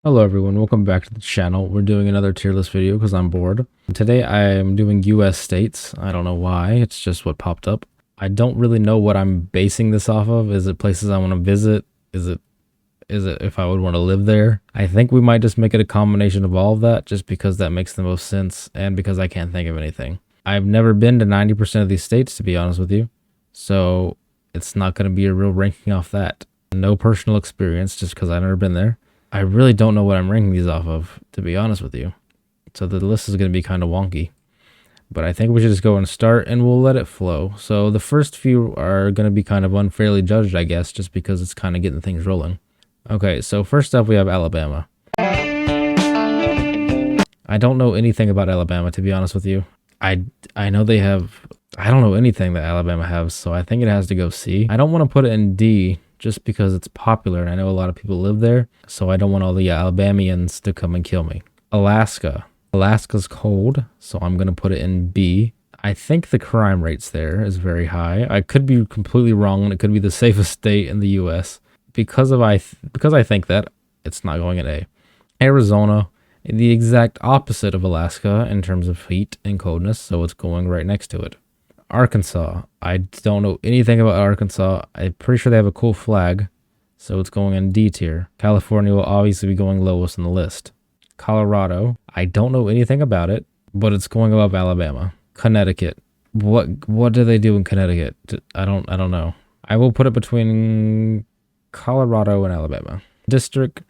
Hello everyone, welcome back to the channel. We're doing another tier list video because I'm bored. Today I am doing US states. I don't know why, it's just what popped up. I don't really know what I'm basing this off of. Is it places I want to visit? Is it if I would want to live there? I think we might just make it a combination of all of that just because that makes the most sense and because I can't think of anything. I've never been to 90% of these states, to be honest with you. So it's not going to be a real ranking off that. No personal experience just because I've never been there. I really don't know what I'm ranking these off of, to be honest with you. So the list is going to be kind of wonky. But I think we should just go and start and we'll let it flow. So the first few are going to be kind of unfairly judged, I guess, just because it's kind of getting things rolling. Okay, so first up we have Alabama. I don't know anything about Alabama, to be honest with you. I know they have... I don't know anything that Alabama has, so I think it has to go C. I don't want to put it in D just because it's popular and I know a lot of people live there, so I don't want all the Alabamians to come and kill me. Alaska. Alaska's cold, so I'm going to put it in B. I think the crime rates there is very high. I could be completely wrong and it could be the safest state in the US. Because I think that, it's not going in A. Arizona, the exact opposite of Alaska in terms of heat and coldness, so it's going right next to it. Arkansas. I don't know anything about Arkansas. I'm pretty sure they have a cool flag, so it's going in D tier. California will obviously be going lowest on the list. Colorado. I don't know anything about it, but it's going above Alabama. Connecticut. What do they do in Connecticut? I don't know. I will put it between Colorado and Alabama. District.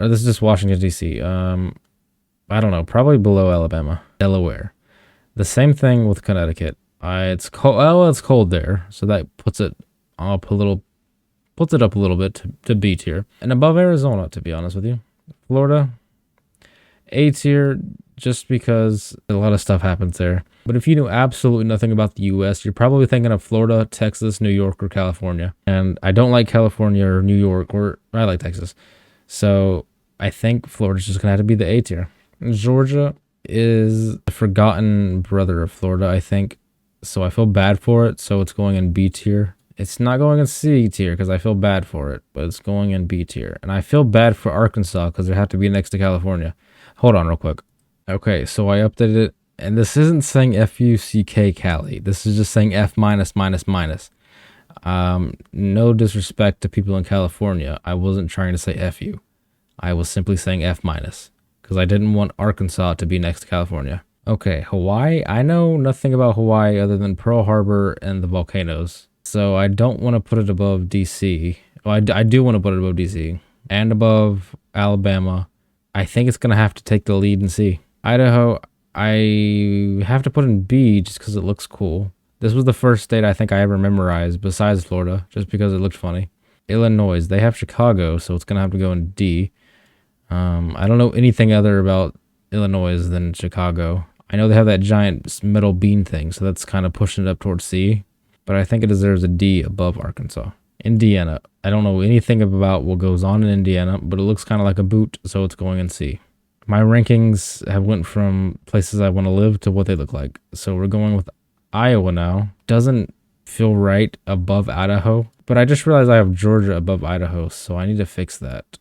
Or this is just Washington D.C. I don't know. Probably below Alabama. Delaware. The same thing with Connecticut. It's cold. Oh, it's cold there, so that puts it up a little bit to B tier, and above Arizona, to be honest with you. Florida, A tier, just because a lot of stuff happens there. But if you know absolutely nothing about the U.S., you're probably thinking of Florida, Texas, New York, or California. And I don't like California or New York, or I like Texas. So I think Florida's just gonna have to be the A tier. Georgia is the forgotten brother of Florida, I think. So I feel bad for it. So it's going in B tier. It's not going in C tier because I feel bad for it, but it's going in B tier. And I feel bad for Arkansas because they have to be next to California. Hold on real quick. Okay, so I updated it. And this isn't saying FUCK Cali. This is just saying F minus minus minus. No disrespect to people in California. I wasn't trying to say FU. I was simply saying F minus because I didn't want Arkansas to be next to California. Okay, Hawaii. I know nothing about Hawaii other than Pearl Harbor and the volcanoes. So I don't want to put it above DC. Well, I do want to put it above DC and above Alabama. I think it's going to have to take the lead in C. Idaho, I have to put in B just because it looks cool. This was the first state I think I ever memorized besides Florida, just because it looked funny. Illinois, they have Chicago, so it's going to have to go in D. I don't know anything other about Illinois than Chicago. I know they have that giant metal bean thing, so that's kind of pushing it up towards C. But I think it deserves a D above Arkansas. Indiana. I don't know anything about what goes on in Indiana, but it looks kind of like a boot, so it's going in C. My rankings have went from places I want to live to what they look like. So we're going with Iowa now. Doesn't feel right above Idaho, but I just realized I have Georgia above Idaho, so I need to fix that.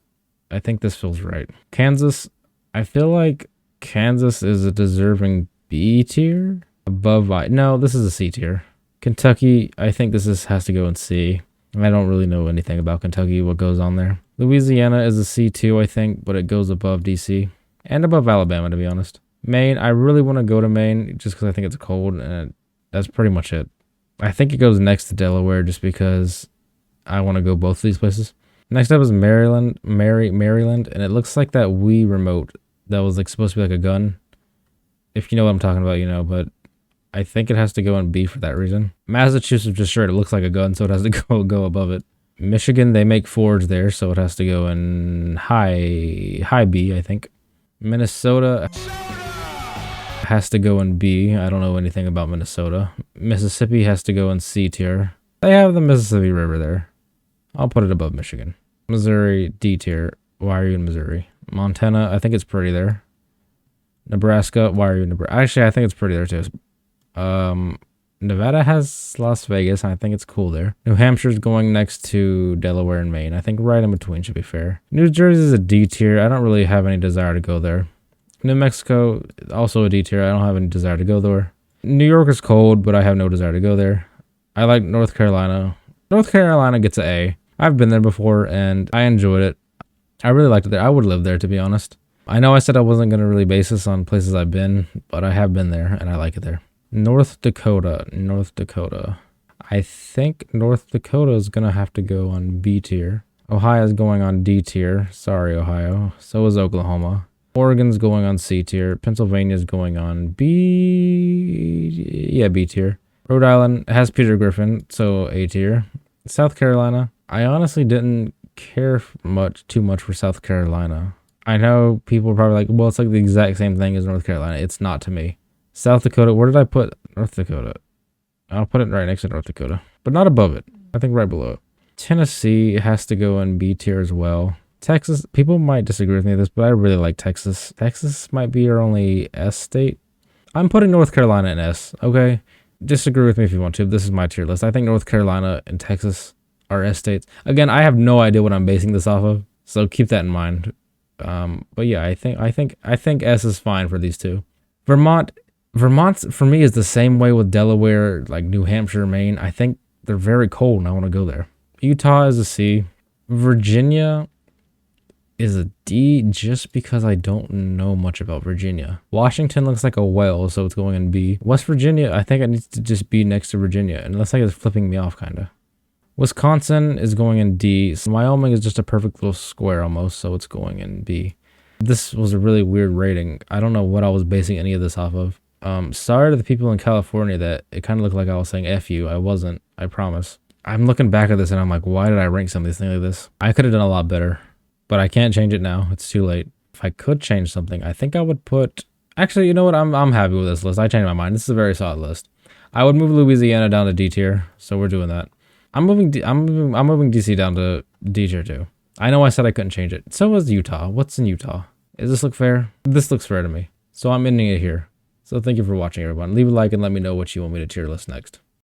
I think this feels right. Kansas, I feel like Kansas is a deserving B tier above no, this is a C tier. Kentucky, I think has to go in C. I don't really know anything about Kentucky, what goes on there. Louisiana is a C2, I think, but it goes above DC and above Alabama, to be honest. Maine, I really want to go to Maine just because I think it's cold, and that's pretty much it. I think it goes next to Delaware just because I want to go both of these places. Next up is Maryland, and it looks like that Wii remote that was like supposed to be like a gun. If you know what I'm talking about, you know, but I think it has to go in B for that reason. Massachusetts, just sure, it looks like a gun, so it has to go above it. Michigan, they make Forge there, so it has to go in high B, I think. Minnesota has to go in B. I don't know anything about Minnesota. Mississippi has to go in C tier. They have the Mississippi River there. I'll put it above Michigan. Missouri, D tier. Why are you in Missouri? Montana, I think it's pretty there. Nebraska, why are you in Nebraska? Actually, I think it's pretty there too. Nevada has Las Vegas, and I think it's cool there. New Hampshire's going next to Delaware and Maine. I think right in between should be fair. New Jersey is a D tier. I don't really have any desire to go there. New Mexico, also a D tier. I don't have any desire to go there. New York is cold, but I have no desire to go there. I like North Carolina. North Carolina gets an A. I've been there before, and I enjoyed it. I really liked it there. I would live there, to be honest. I know I said I wasn't going to really base this on places I've been, but I have been there, and I like it there. North Dakota. I think North Dakota is going to have to go on B tier. Ohio's going on D tier. Sorry, Ohio. So is Oklahoma. Oregon's going on C tier. Pennsylvania's going on B tier. Rhode Island has Peter Griffin, so A tier. South Carolina. I honestly didn't care too much for South Carolina. I know people are probably like, well, it's like the exact same thing as North Carolina. It's not to me. South Dakota, where did I put North Dakota? I'll put it right next to North Dakota, but not above it. I think right below it. Tennessee has to go in B tier as well. Texas, people might disagree with me with this, but I really like Texas. Texas might be your only S state. I'm putting North Carolina in S, okay? Disagree with me if you want to. This is my tier list. I think North Carolina and Texas are S states. Again, I have no idea what I'm basing this off of, so keep that in mind. But yeah, I think S is fine for these two. Vermont for me is the same way with Delaware, like New Hampshire, Maine. I think they're very cold and I want to go there. Utah is a C. Virginia is a D just because I don't know much about Virginia. Washington looks like a whale, so it's going in B. West Virginia, I think it needs to just be next to Virginia, and it looks like it's flipping me off kinda. Wisconsin is going in D. So Wyoming is just a perfect little square almost, so it's going in B. This was a really weird rating. I don't know what I was basing any of this off of. Sorry to the people in California that it kind of looked like I was saying F you. I wasn't, I promise. I'm looking back at this and I'm like, why did I rank some of these things like this? I could have done a lot better, but I can't change it now. It's too late. If I could change something, I think I would put... Actually, you know what? I'm happy with this list. I changed my mind. This is a very solid list. I would move Louisiana down to D tier, so we're doing that. I'm moving DC down to D tier too. I know I said I couldn't change it. So was Utah. What's in Utah? Does this look fair? This looks fair to me. So I'm ending it here. So thank you for watching, everyone. Leave a like and let me know what you want me to tier list next.